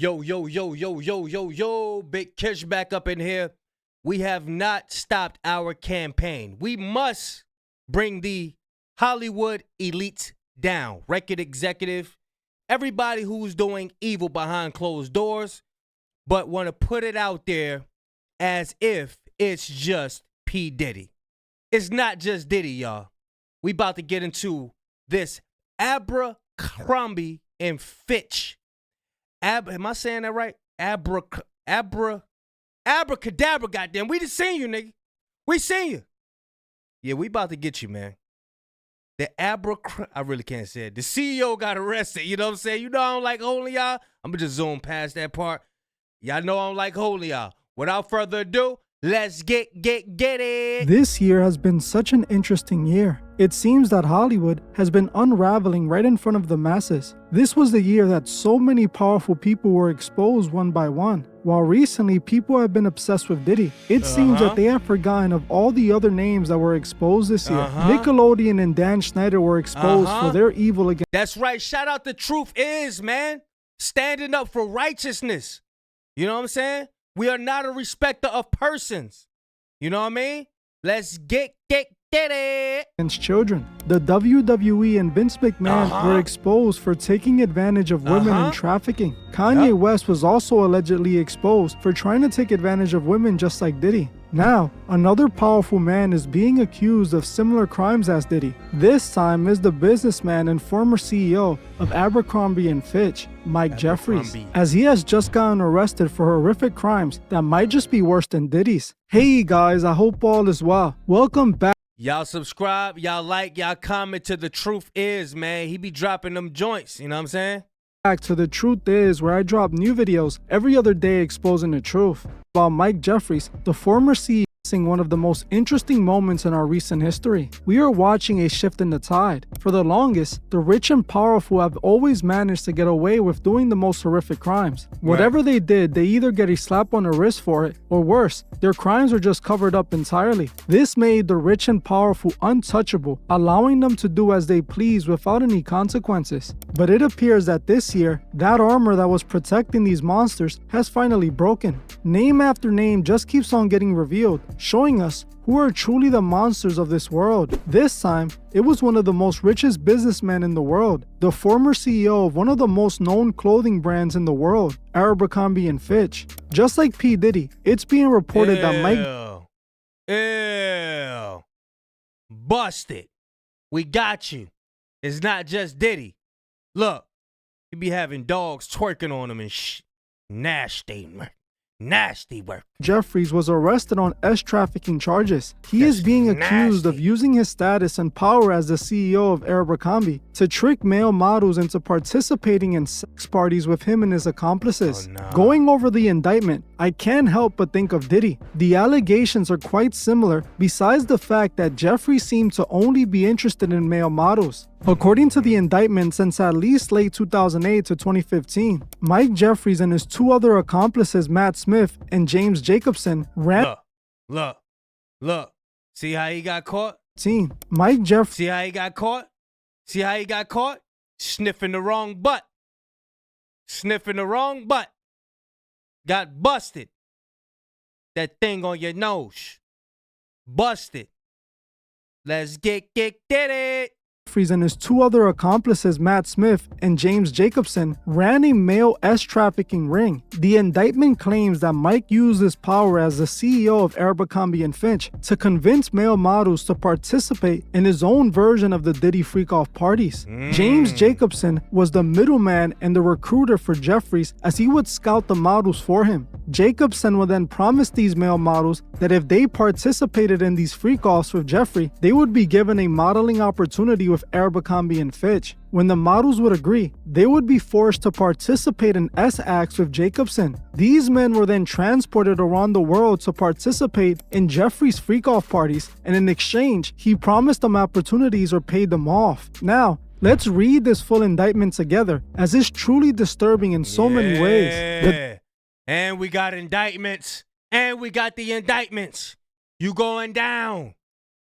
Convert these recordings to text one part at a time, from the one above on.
Yo, yo, yo, yo, yo, yo, yo, Big Kish back up in here. We have not stopped our campaign. We must bring the Hollywood elites down. Record executive, everybody who's doing evil behind closed doors, but want to put it out there as if it's just P. Diddy. It's not just Diddy, y'all. We about to get into this Abercrombie and Fitch. Am I saying that right? Abracadabra, goddamn. We just seen you, nigga. We seen you. Yeah, we about to get you, man. I really can't say it. The CEO got arrested, you know what I'm saying? You know I don't like holding y'all. I'm going to just zoom past that part. Y'all know I don't like holding y'all. Without further ado, let's get it. This year has been such an interesting year. It seems that Hollywood has been unraveling right in front of the masses. This was the year that so many powerful people were exposed one by one. While recently people have been obsessed with Diddy, it seems that they have forgotten of all the other names that were exposed this year. Nickelodeon and Dan Schneider were exposed for their evil against. That's right. Shout out to Truth Is, man. Standing up for righteousness. You know what I'm saying? We are not a respecter of persons. You know what I mean? Let's get it. Against children. The WWE and Vince McMahon were exposed for taking advantage of women and trafficking. Kanye West was also allegedly exposed for trying to take advantage of women just like Diddy. Now, another powerful man is being accused of similar crimes as Diddy. This time is the businessman and former CEO of Abercrombie and Fitch, Mike Jeffries, as he has just gotten arrested for horrific crimes that might just be worse than Diddy's. Hey guys, I hope all is well. Welcome back. Y'all subscribe, y'all like, y'all comment to The Truth Is, man. He be dropping them joints, you know what I'm saying? Back to The Truth Is, where I drop new videos every other day exposing the truth about Mike Jeffries, the former CEO. One of the most interesting moments in our recent history. We are watching a shift in the tide. For the longest, the rich and powerful have always managed to get away with doing the most horrific crimes. Whatever they did, they either get a slap on the wrist for it, or worse, their crimes are just covered up entirely. This made the rich and powerful untouchable, allowing them to do as they please without any consequences. But it appears that this year, that armor that was protecting these monsters has finally broken. Name after name just keeps on getting revealed, showing us who are truly the monsters of this world. This time, it was one of the most richest businessmen in the world, the former CEO of one of the most known clothing brands in the world, Abercrombie and Fitch. Just like P. Diddy, it's being reported that Mike... Busted. We got you. It's not just Diddy. Look, you be having dogs twerking on him and nasty, man. Nasty work. Jeffries was arrested on trafficking charges. He is being accused of using his status and power as the CEO of Abercrombie to trick male models into participating in sex parties with him and his accomplices. Going over the indictment, I can't help but think of Diddy. The allegations are quite similar, besides the fact that Jeffries seemed to only be interested in male models. According to the indictment, since at least late 2008 to 2015, Mike Jeffries and his two other accomplices, Matt Smith and James Jacobson, ran... Look. See how he got caught? Mike Jeffries... See how he got caught? See how he got caught? Sniffing the wrong butt. Got busted. That thing on your nose. Busted. Let's get it. Jeffries and his two other accomplices, Matt Smith and James Jacobson, ran a male trafficking ring. The indictment claims that Mike used his power as the CEO of Abercrombie and Fitch to convince male models to participate in his own version of the Diddy freak-off parties. James Jacobson was the middleman and the recruiter for Jeffries, as he would scout the models for him. Jacobson would then promise these male models that if they participated in these freak-offs with Jeffrey, they would be given a modeling opportunity with Abercrombie and Fitch. When the models would agree, they would be forced to participate in S-acts with Jacobson. These men were then transported around the world to participate in Jeffrey's freak-off parties, and in exchange, he promised them opportunities or paid them off. Now, let's read this full indictment together, as it's truly disturbing in so many ways. And we got indictments. And we got the indictments. You going down.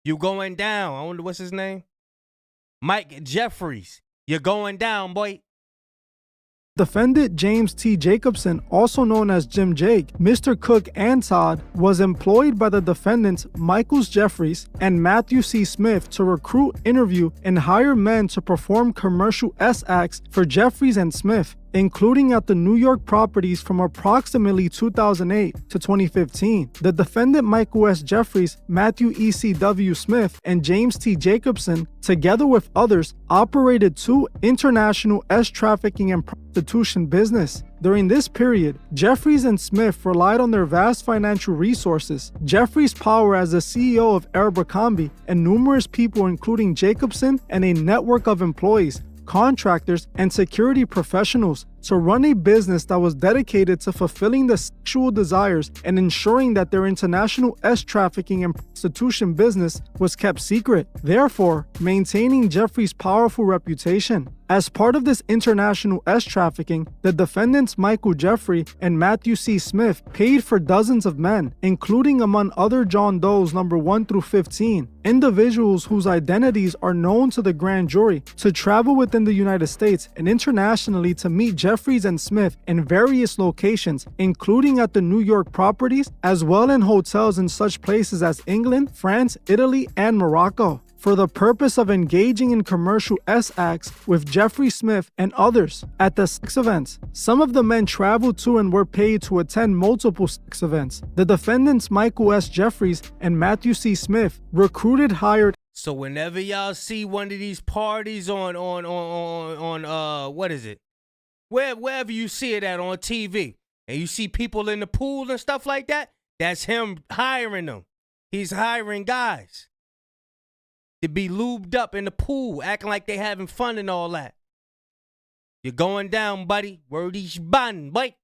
I wonder what's his name? Mike Jeffries. You're going down, boy. Defendant James T. Jacobson, also known as Jim Jake, Mr. Cook, and Todd, was employed by the defendants Michael Jeffries and Matthew C. Smith to recruit, interview, and hire men to perform commercial S acts for Jeffries and Smith, including at the New York properties from approximately 2008 to 2015. The defendant Michael S. Jeffries, Matthew E.C.W. Smith, and James T. Jacobson, together with others, operated two international S trafficking and prostitution business. During this period, Jeffries and Smith relied on their vast financial resources, Jeffries' power as the CEO of Abercrombie, and numerous people including Jacobson and a network of employees, contractors, and security professionals to run a business that was dedicated to fulfilling the sexual desires and ensuring that their international S trafficking and prostitution business was kept secret, therefore maintaining Jeffries' powerful reputation. As part of this international S trafficking, the defendants Michael Jeffrey and Matthew C. Smith paid for dozens of men, including among other John Does number 1 through 15, individuals whose identities are known to the grand jury, to travel within the United States and internationally to meet Jeffries and Smith in various locations, including at the New York properties, as well in hotels in such places as England, France, Italy, and Morocco, for the purpose of engaging in commercial S acts with Jeffrey Smith and others at the sex events. Some of the men traveled to and were paid to attend multiple sex events. The defendants Michael S. Jeffries and Matthew C. Smith recruited, hired. So whenever y'all see one of these parties on what is it? Wherever you see it at on TV, and you see people in the pool and stuff like that, that's him hiring them. He's hiring guys to be lubed up in the pool, acting like they having fun and all that. You're going down, buddy. Wordy's bun, boy.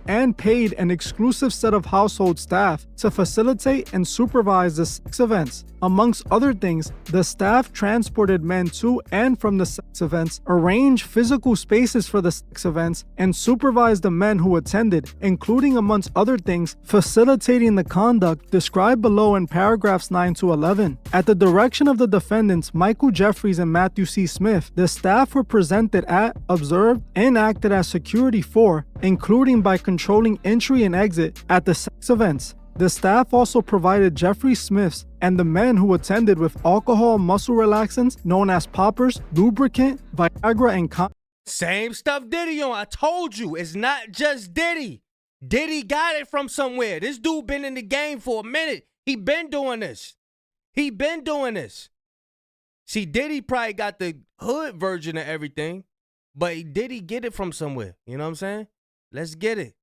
And paid an exclusive set of household staff to facilitate and supervise the sex events. Amongst other things, the staff transported men to and from the sex events, arranged physical spaces for the sex events, and supervised the men who attended, including, amongst other things, facilitating the conduct described below in paragraphs 9 to 11. At the direction of the defendants Michael Jeffries and Matthew C. Smith, the staff were presented at, observed, and acted as security for, including by controlling entry and exit at the sex events. The staff also provided Jeffrey Smiths and the men who attended with alcohol muscle relaxants known as poppers, lubricant, Viagra, and Same stuff Diddy on. I told you, it's not just Diddy. Diddy got it from somewhere. This dude been in the game for a minute. He been doing this. See, Diddy probably got the hood version of everything, but Diddy get it from somewhere. You know what I'm saying? Let's get it.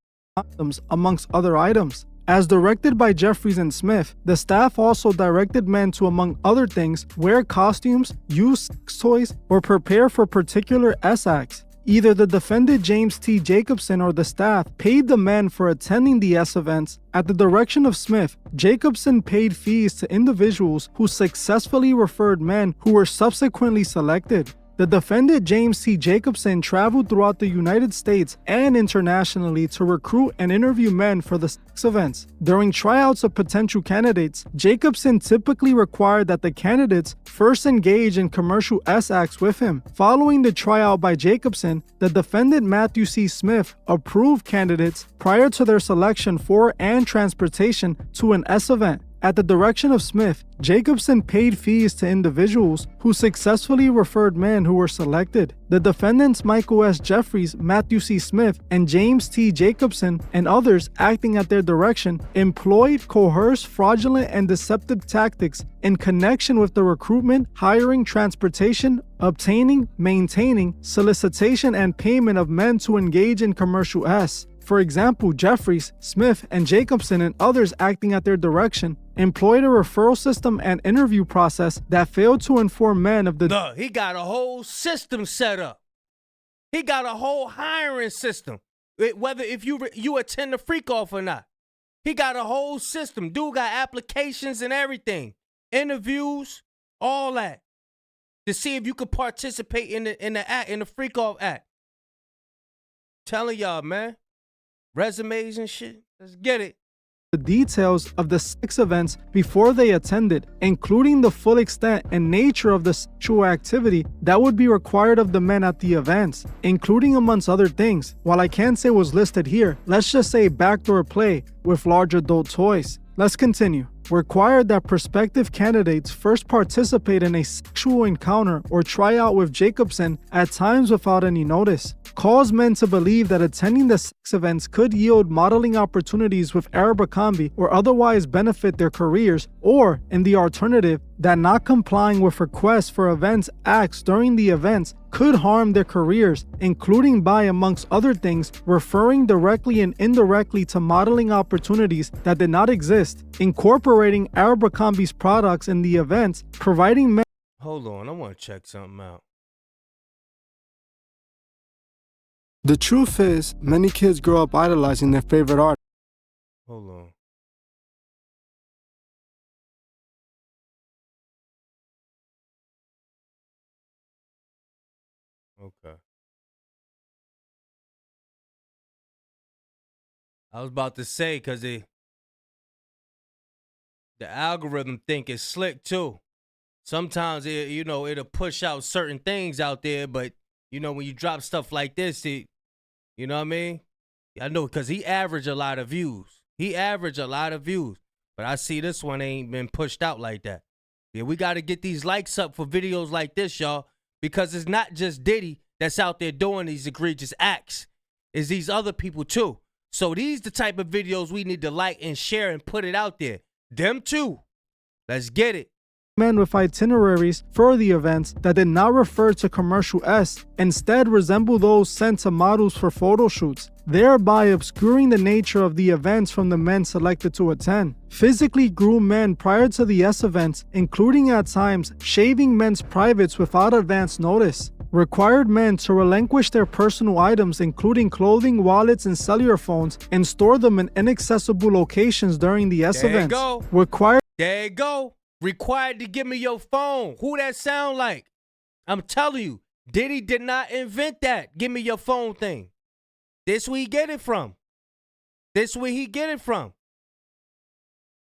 Amongst other items. As directed by Jeffries and Smith, the staff also directed men to, among other things, wear costumes, use sex toys, or prepare for particular S acts. Either the defendant James T. Jacobson or the staff paid the men for attending the S events. At the direction of Smith, Jacobson paid fees to individuals who successfully referred men who were subsequently selected. The defendant James T. Jacobson traveled throughout the United States and internationally to recruit and interview men for the sex events. During tryouts of potential candidates, Jacobson typically required that the candidates first engage in commercial S acts with him. Following the tryout by Jacobson, the defendant Matthew C. Smith approved candidates prior to their selection for and transportation to an S event. At the direction of Smith, Jacobson paid fees to individuals who successfully referred men who were selected. The defendants Michael S. Jeffries, Matthew C. Smith, and James T. Jacobson, and others acting at their direction, employed coerced, fraudulent, and deceptive tactics in connection with the recruitment, hiring, transportation, obtaining, maintaining, solicitation, and payment of men to engage in commercial S. For example, Jeffries, Smith, and Jacobson and others acting at their direction employed a referral system and interview process that failed to inform men of the... He got a whole system set up. He got a whole hiring system. Whether if you attend the freak off or not. He got a whole system. Dude got applications and everything. Interviews, all that. To see if you could participate in the freak off act. Telling y'all, man. Resumes and shit. Let's get it. the details of the sex events before they attended, including the full extent and nature of the sexual activity that would be required of the men at the events, including amongst other things. While I can't say was listed here, let's just say backdoor play with large adult toys. Let's continue. Required that prospective candidates first participate in a sexual encounter or tryout with Jacobson, at times without any notice. Cause men to believe that attending the sex events could yield modeling opportunities with Abercrombie or otherwise benefit their careers, or, in the alternative, that not complying with requests for events acts during the events could harm their careers, including by, amongst other things, referring directly and indirectly to modeling opportunities that did not exist, incorporating Abercrombie's products in the events, providing men. Hold on, I want to check something out. The truth is, many kids grow up idolizing their favorite artist. Hold on. Okay. I was about to say, because the algorithm think it's slick too. Sometimes it'll push out certain things out there, but when you drop stuff like this, you know what I mean? I know, because he averaged a lot of views. But I see this one ain't been pushed out like that. Yeah, we got to get these likes up for videos like this, y'all, because it's not just Diddy that's out there doing these egregious acts. It's these other people too. So these the type of videos we need to like and share and put it out there. Them too. Let's get it. Men with itineraries for the events that did not refer to commercial S, instead resemble those sent to models for photo shoots, thereby obscuring the nature of the events from the men selected to attend. Physically groomed men prior to the S events, including at times shaving men's privates without advance notice. Required men to relinquish their personal items, including clothing, wallets, and cellular phones, and store them in inaccessible locations during the S events. There you go. Required to give me your phone. Who that sound like? I'm telling you, Diddy did not invent that. Give me your phone thing. This where he get it from.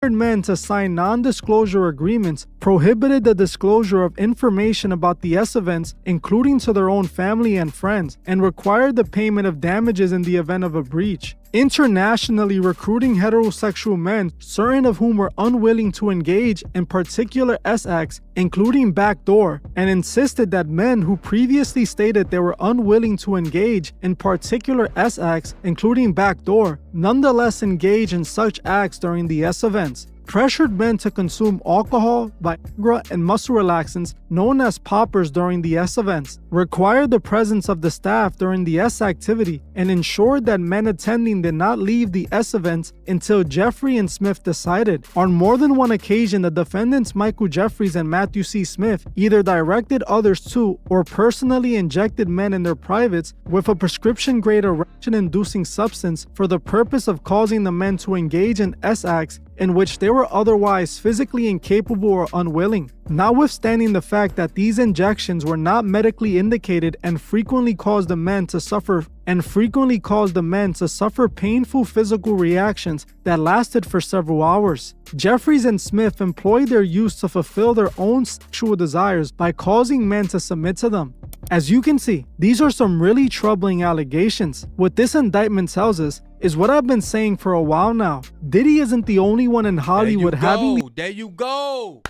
Men to sign non-disclosure agreements prohibited the disclosure of information about the S events, including to their own family and friends, and required the payment of damages in the event of a breach. Internationally recruiting heterosexual men, certain of whom were unwilling to engage in particular S acts, including backdoor, and insisted that men who previously stated they were unwilling to engage in particular S acts, including backdoor, nonetheless engage in such acts during the S events. Pressured men to consume alcohol, Viagra, and muscle relaxants known as poppers during the S events, required the presence of the staff during the S activity, and ensured that men attending did not leave the S events until Jeffrey and Smith decided. On more than one occasion, the defendants Michael Jeffries and Matthew C. Smith either directed others to or personally injected men in their privates with a prescription-grade erection-inducing substance for the purpose of causing the men to engage in S acts in which they were otherwise physically incapable or unwilling. Notwithstanding the fact that these injections were not medically indicated and frequently caused the men to suffer painful physical reactions that lasted for several hours. Jeffries and Smith employed their use to fulfill their own sexual desires by causing men to submit to them. As you can see, these are some really troubling allegations. What this indictment tells us is what I've been saying for a while now. Diddy isn't the only one in Hollywood having... There you go.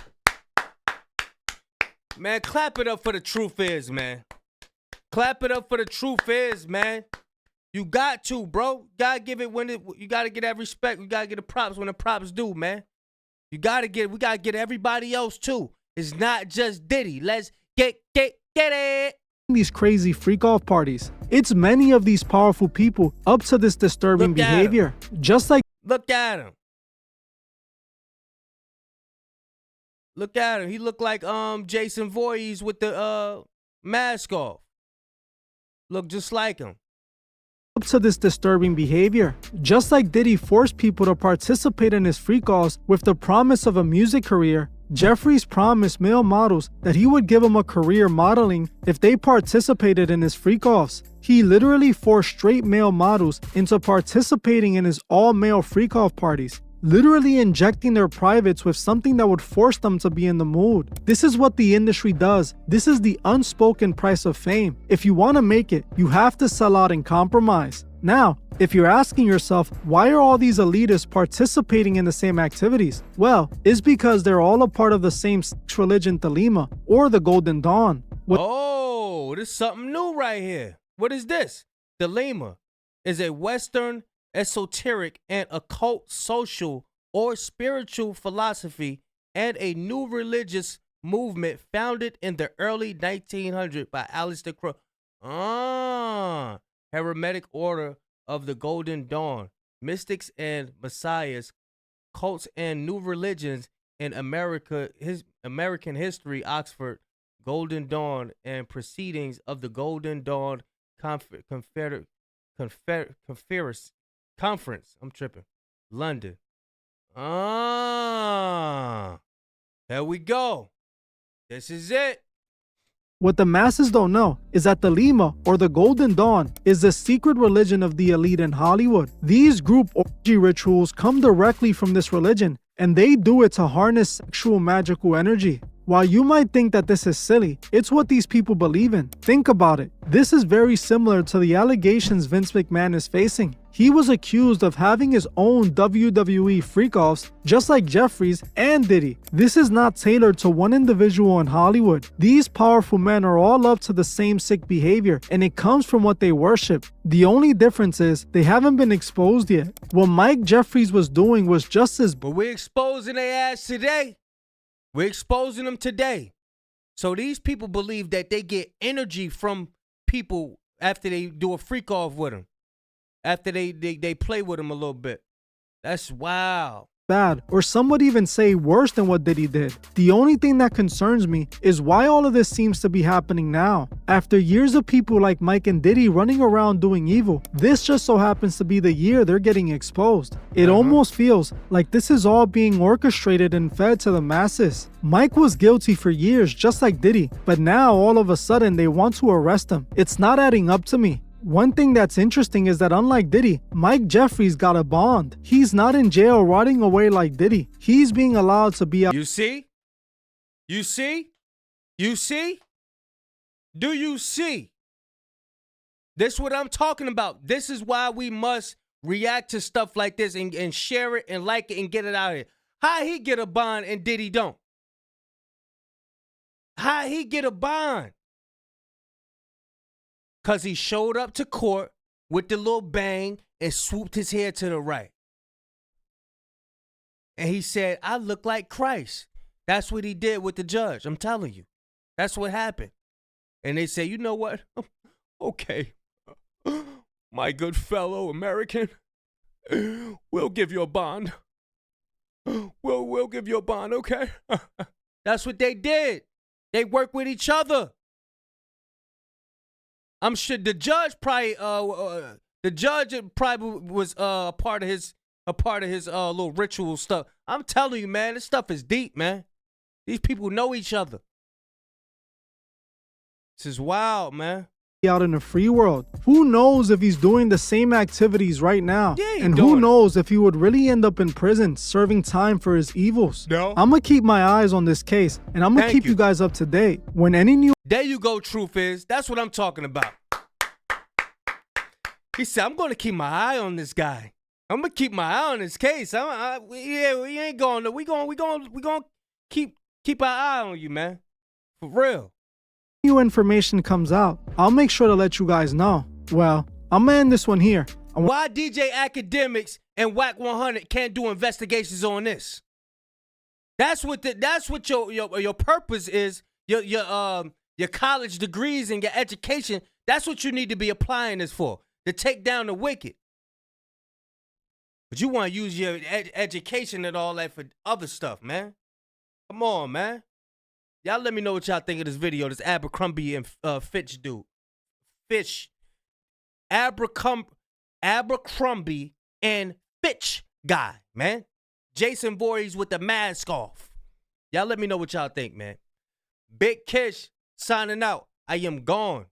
Man, clap it up for the truth is, man. Clap it up for the truth is, man. You got to, bro. You gotta give it you gotta get that respect. You gotta get the props when the props due, man. We gotta get everybody else too. It's not just Diddy. Let's get it. These crazy freak-off parties. It's many of these powerful people up to this disturbing behavior. Just like... Look at him. Look at him. He looked like Jason Voorhees with the mask off. Look just like him. Up to this disturbing behavior. Just like Diddy forced people to participate in his freak-offs with the promise of a music career, Jeffries promised male models that he would give them a career modeling if they participated in his freak-offs. He literally forced straight male models into participating in his all-male freak-off parties. literally injecting their privates with something that would force them to be in the mood. This is what the industry does. This is the unspoken price of fame. If you want to make it, you have to sell out and compromise. Now, if you're asking yourself, why are all these elitists participating in the same activities? Well, it's because they're all a part of the same religion Thelema, or the Golden Dawn. Oh, this is something new right here. What is this? Thelema is a Western esoteric and occult social or spiritual philosophy and a new religious movement founded in the early 1900s by Aleister Crowley. Hermetic Order of the Golden Dawn, mystics and messiahs, cults and new religions in America, American history, Oxford, Golden Dawn and proceedings of the Golden Dawn Conference. I'm tripping. London. There we go. This is it. What the masses don't know is that Thelema, or the Golden Dawn, is the secret religion of the elite in Hollywood. These group orgy rituals come directly from this religion, and they do it to harness sexual magical energy. While you might think that this is silly, it's what these people believe in. Think about it. This is very similar to the allegations Vince McMahon is facing. He was accused of having his own WWE freak-offs, just like Jeffries and Diddy. This is not tailored to one individual in Hollywood. These powerful men are all up to the same sick behavior, and it comes from what they worship. The only difference is they haven't been exposed yet. What Mike Jeffries was doing was just as... But we're exposing their ass today. We're exposing them today. So these people believe that they get energy from people after they do a freak off with them. After they play with them a little bit. That's wild. Bad, or some would even say worse than what Diddy did. The only thing that concerns me is why all of this seems to be happening now. After years of people like Mike and Diddy running around doing evil, this just so happens to be the year they're getting exposed. It almost feels like this is all being orchestrated and fed to the masses. Mike was guilty for years, just like Diddy, but now all of a sudden they want to arrest him. It's not adding up to me. One thing that's interesting is that unlike Diddy, Mike Jeffries got a bond. He's not in jail rotting away like Diddy. He's being allowed to be out. You see? You see? You see? Do you see? This is what I'm talking about. This is why we must react to stuff like this and share it and like it and get it out of here. How he get a bond and Diddy don't? How he get a bond? Because he showed up to court with the little bang and swooped his hair to the right. And he said, I look like Christ. That's what he did with the judge. I'm telling you. That's what happened. And they say, you know what? Okay. My good fellow American, we'll give you a bond. We'll give you a bond, okay? That's what they did. They work with each other. I'm sure the judge probably was a part of his little ritual stuff. I'm telling you, man, this stuff is deep, man. These people know each other. This is wild, man. Out in the free world. Who knows if he's doing the same activities right now? Yeah, and who knows if he would really end up in prison serving time for his evils. No. I'm gonna keep my eyes on this case, and I'm gonna keep you guys up to date. When any new... There you go, Truth is. That's what I'm talking about. He said, I'm gonna keep my eye on this guy. I'm gonna keep my eye on this case. We ain't going to. We gonna keep our eye on you, man. For real. New information comes out, I'll make sure to let you guys know. Well, I'm gonna end this one here. Why DJ Academics and Whack 100 can't do investigations on this? That's what your purpose is. Your college degrees and your education. That's what you need to be applying this for, to take down the wicked. But you want to use your education and all that for other stuff, man. Come on, man. Y'all let me know what y'all think of this video. This Abercrombie and Fitch dude. Abercrombie and Fitch guy, man. Jason Voorhees with the mask off. Y'all let me know what y'all think, man. Big Kish signing out. I am gone.